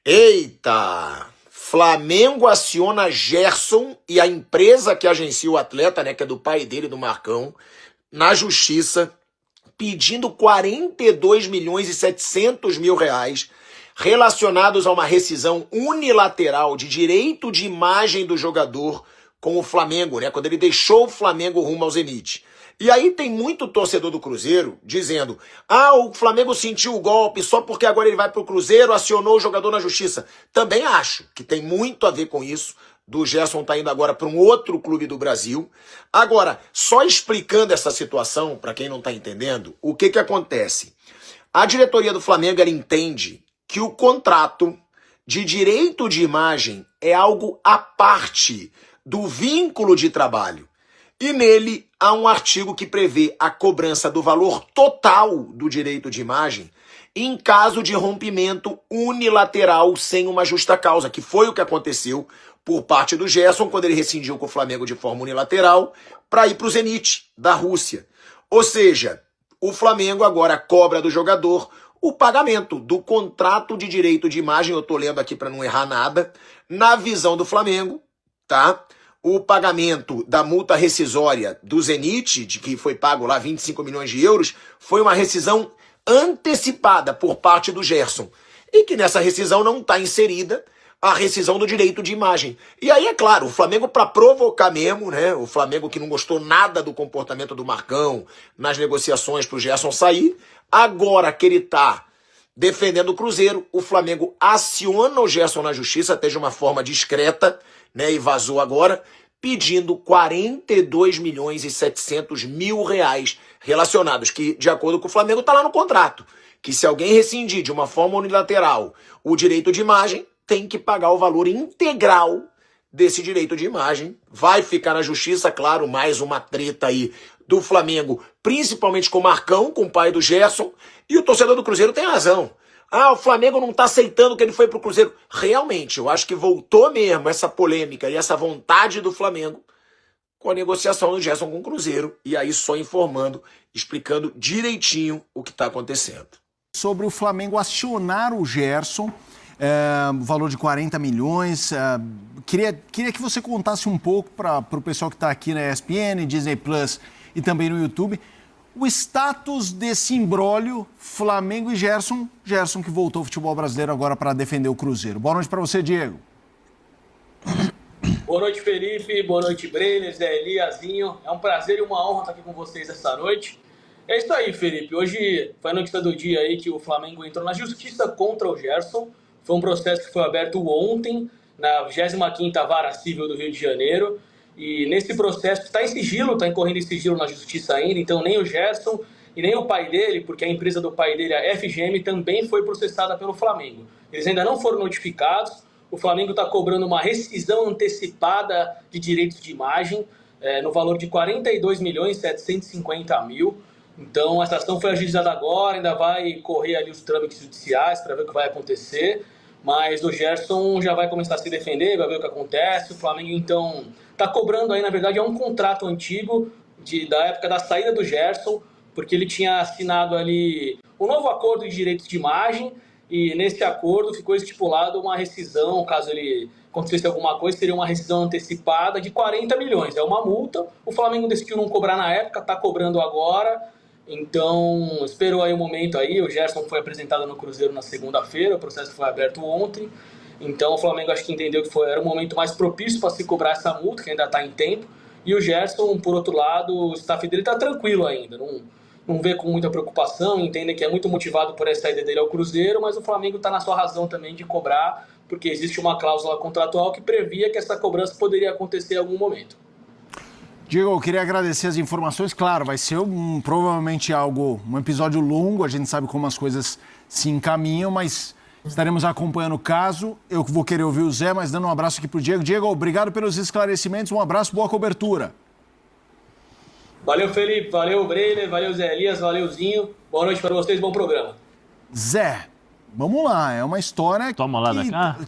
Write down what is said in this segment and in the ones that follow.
Eita! Flamengo aciona Gerson e a empresa que agencia o atleta, né, que é do pai dele, do Marcão, na justiça, pedindo 42 milhões e 700 mil reais relacionados a uma rescisão unilateral de direito de imagem do jogador com o Flamengo, né, quando ele deixou o Flamengo rumo ao Zenit. E aí tem muito torcedor do Cruzeiro dizendo: o Flamengo sentiu o golpe só porque agora ele vai pro Cruzeiro, acionou o jogador na justiça. Também acho que tem muito a ver com isso, do Gerson tá indo agora para um outro clube do Brasil. Agora, só explicando essa situação, para quem não tá entendendo, o que acontece? A diretoria do Flamengo, ela entende que o contrato de direito de imagem é algo à parte do vínculo de trabalho. E nele há um artigo que prevê a cobrança do valor total do direito de imagem em caso de rompimento unilateral sem uma justa causa, que foi o que aconteceu por parte do Gerson quando ele rescindiu com o Flamengo de forma unilateral para ir para o Zenit da Rússia. Ou seja, o Flamengo agora cobra do jogador o pagamento do contrato de direito de imagem, eu estou lendo aqui para não errar nada, na visão do Flamengo, tá? O pagamento da multa rescisória do Zenit, de que foi pago lá 25 milhões de euros, foi uma rescisão antecipada por parte do Gerson. E que nessa rescisão não está inserida a rescisão do direito de imagem. E aí, é claro, o Flamengo, para provocar mesmo, né? O Flamengo que não gostou nada do comportamento do Marcão nas negociações para o Gerson sair, agora que ele está defendendo o Cruzeiro, o Flamengo aciona o Gerson na justiça, até de uma forma discreta, né, e vazou agora, pedindo 42 milhões e 700 mil reais relacionados, que, de acordo com o Flamengo, está lá no contrato, que se alguém rescindir de uma forma unilateral o direito de imagem, tem que pagar o valor integral desse direito de imagem. Vai ficar na justiça, claro, mais uma treta aí do Flamengo, principalmente com o Marcão, com o pai do Gerson, e o torcedor do Cruzeiro tem razão. O Flamengo não está aceitando que ele foi pro Cruzeiro. Realmente, eu acho que voltou mesmo essa polêmica e essa vontade do Flamengo com a negociação do Gerson com o Cruzeiro. E aí só informando, explicando direitinho o que está acontecendo. Sobre o Flamengo acionar o Gerson, valor de 40 milhões. Queria que você contasse um pouco para o pessoal que está aqui na ESPN, Disney Plus e também no YouTube, o status desse imbróglio Flamengo e Gerson. Gerson que voltou ao futebol brasileiro agora para defender o Cruzeiro. Boa noite para você, Diego. Boa noite, Felipe. Boa noite, Brenner, Zé Eliazinho. É um prazer e uma honra estar aqui com vocês essa noite. É isso aí, Felipe. Hoje foi a notícia do dia aí que o Flamengo entrou na justiça contra o Gerson. Foi um processo que foi aberto ontem, na 25ª Vara Civil do Rio de Janeiro. E nesse processo está em sigilo, está incorrendo em sigilo na justiça ainda, então nem o Gerson e nem o pai dele, porque a empresa do pai dele, a FGM, também foi processada pelo Flamengo. Eles ainda não foram notificados, o Flamengo está cobrando uma rescisão antecipada de direitos de imagem, no valor de 42 milhões e 750 mil. Então essa ação foi ajuizada agora, ainda vai correr ali os trâmites judiciais para ver o que vai acontecer. Mas o Gerson já vai começar a se defender, vai ver o que acontece. O Flamengo, então, está cobrando aí, na verdade, é um contrato antigo da época da saída do Gerson, porque ele tinha assinado ali um novo acordo de direitos de imagem e nesse acordo ficou estipulado uma rescisão, caso ele acontecesse alguma coisa, seria uma rescisão antecipada de 40 milhões. É uma multa, o Flamengo decidiu não cobrar na época, está cobrando agora. Então, esperou aí um momento aí, o Gerson foi apresentado no Cruzeiro na segunda-feira, o processo foi aberto ontem, então o Flamengo acho que entendeu que era o momento mais propício para se cobrar essa multa, que ainda está em tempo, e o Gerson, por outro lado, o staff dele está tranquilo ainda, não vê com muita preocupação, entende que é muito motivado por essa saída dele ao Cruzeiro, mas o Flamengo está na sua razão também de cobrar, porque existe uma cláusula contratual que previa que essa cobrança poderia acontecer em algum momento. Diego, eu queria agradecer as informações. Claro, vai ser provavelmente um episódio longo, a gente sabe como as coisas se encaminham, mas estaremos acompanhando o caso. Eu vou querer ouvir o Zé, mas dando um abraço aqui para o Diego. Diego, obrigado pelos esclarecimentos, um abraço, boa cobertura. Valeu, Felipe, valeu, Brenner, valeu, Zé Elias, valeu, Zinho. Boa noite para vocês, bom programa. Zé, vamos lá, é uma história toma lá da cá?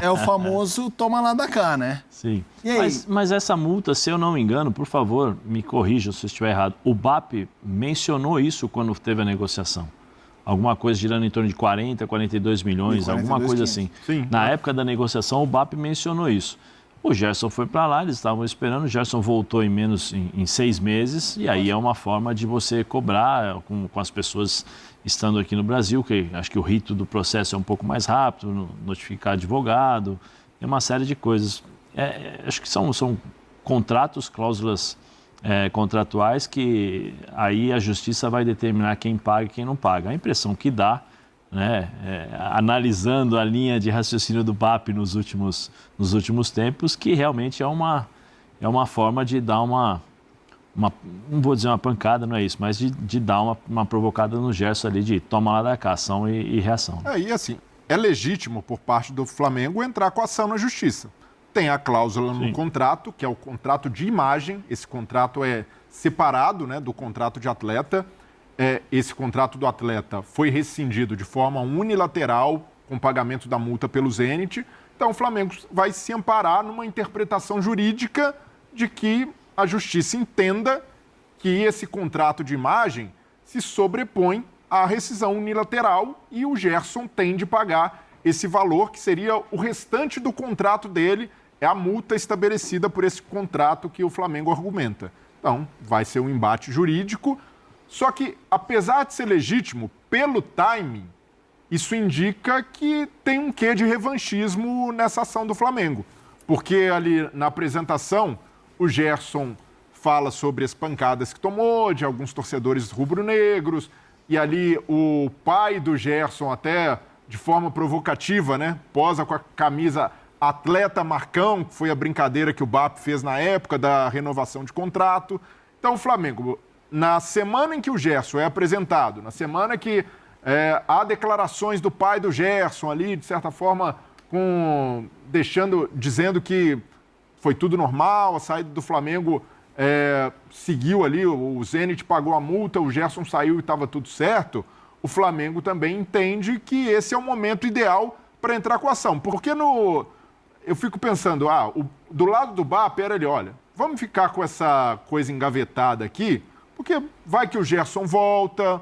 É o famoso toma lá da cá, né? Sim. E aí? Mas essa multa, se eu não me engano, por favor, me corrija se eu estiver errado. O BAP mencionou isso quando teve a negociação. alguma coisa girando em torno de 40, 42 milhões, 42, alguma coisa assim. Sim. Na época da negociação, o BAP mencionou isso. O Gerson foi para lá, eles estavam esperando, o Gerson voltou em 6 meses, e aí é uma forma de você cobrar com as pessoas estando aqui no Brasil, que acho que o rito do processo é um pouco mais rápido, notificar advogado, tem uma série de coisas. Acho que são contratos, cláusulas contratuais que aí a justiça vai determinar quem paga e quem não paga. A impressão que dá, né, analisando a linha de raciocínio do BAP nos últimos tempos, que realmente é uma forma de dar não vou dizer uma pancada, não é isso, mas de dar uma provocada no Gerson ali, de toma lá da cá, ação e reação. E assim, é legítimo por parte do Flamengo entrar com ação na justiça. Tem a cláusula no contrato, que é o contrato de imagem. Esse contrato é separado, né, do contrato de atleta. Esse contrato do atleta foi rescindido de forma unilateral com pagamento da multa pelo Zenit. Então o Flamengo vai se amparar numa interpretação jurídica de que a justiça entenda que esse contrato de imagem se sobrepõe à rescisão unilateral e o Gerson tem de pagar esse valor, que seria o restante do contrato dele, é a multa estabelecida por esse contrato que o Flamengo argumenta. Então, vai ser um embate jurídico, só que, apesar de ser legítimo, pelo timing, isso indica que tem um quê de revanchismo nessa ação do Flamengo. Porque ali na apresentação, o Gerson fala sobre as pancadas que tomou, de alguns torcedores rubro-negros, e ali o pai do Gerson, até de forma provocativa, né, posa com a camisa Atleta Marcão, que foi a brincadeira que o BAP fez na época da renovação de contrato. Então o Flamengo, na semana em que o Gerson é apresentado, na semana que há declarações do pai do Gerson ali, de certa forma, dizendo que foi tudo normal, a saída do Flamengo seguiu ali, o Zenit pagou a multa, o Gerson saiu e estava tudo certo, o Flamengo também entende que esse é o momento ideal para entrar com a ação. Porque eu fico pensando, do lado do BAP era ele, olha, vamos ficar com essa coisa engavetada aqui, porque vai que o Gerson volta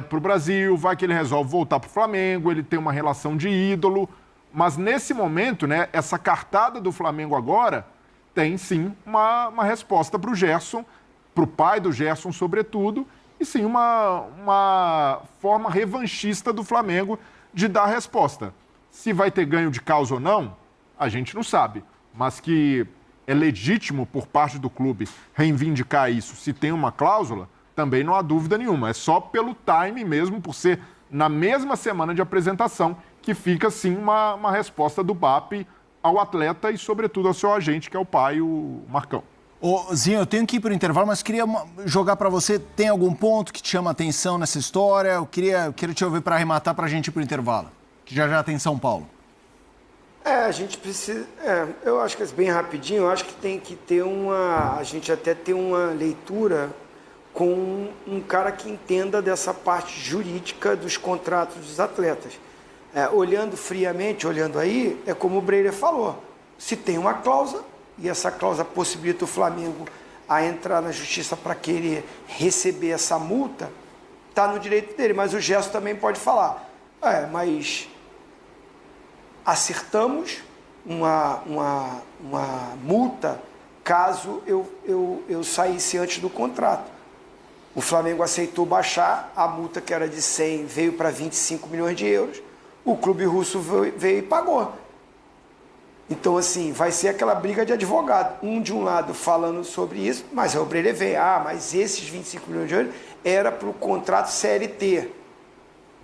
para o Brasil, vai que ele resolve voltar para o Flamengo, ele tem uma relação de ídolo, mas nesse momento, né, essa cartada do Flamengo agora tem sim uma resposta para o Gerson, para o pai do Gerson sobretudo, e sim uma forma revanchista do Flamengo de dar resposta. Se vai ter ganho de causa ou não, a gente não sabe, mas que é legítimo por parte do clube reivindicar isso se tem uma cláusula, também não há dúvida nenhuma. É só pelo time mesmo, por ser na mesma semana de apresentação, que fica sim uma resposta do BAP ao atleta e sobretudo ao seu agente, que é o pai, o Marcão. Ô, Zinho, eu tenho que ir para o intervalo, mas queria jogar para você, tem algum ponto que te chama atenção nessa história? Eu queria te ouvir para arrematar para a gente ir para o intervalo, que já tem São Paulo. A gente precisa... eu acho que é bem rapidinho, eu acho que tem que ter a gente até ter uma leitura com um cara que entenda dessa parte jurídica dos contratos dos atletas. Olhando friamente, olhando aí, é como o Breyer falou, se tem uma cláusula, e essa cláusula possibilita o Flamengo a entrar na justiça para querer receber essa multa, está no direito dele, mas o Gerson também pode falar, mas acertamos uma multa caso eu saísse antes do contrato. O Flamengo aceitou baixar, a multa que era de 100 veio para 25 milhões de euros, o clube russo veio e pagou. Então, assim, vai ser aquela briga de advogado. De um lado falando sobre isso, mas o Breyer vem, mas esses 25 milhões de euros era para o contrato CLT.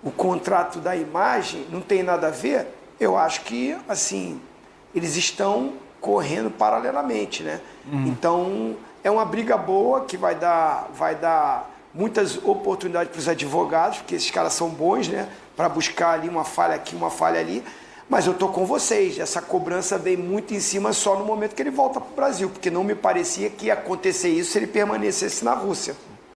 O contrato da imagem não tem nada a ver. Eu acho que, assim, eles estão correndo paralelamente, né? Então, é uma briga boa que vai dar muitas oportunidades para os advogados, porque esses caras são bons, né? Para buscar ali uma falha aqui, uma falha ali. Mas eu estou com vocês, essa cobrança vem muito em cima só no momento que ele volta para o Brasil, porque não me parecia que ia acontecer isso se ele permanecesse na Rússia.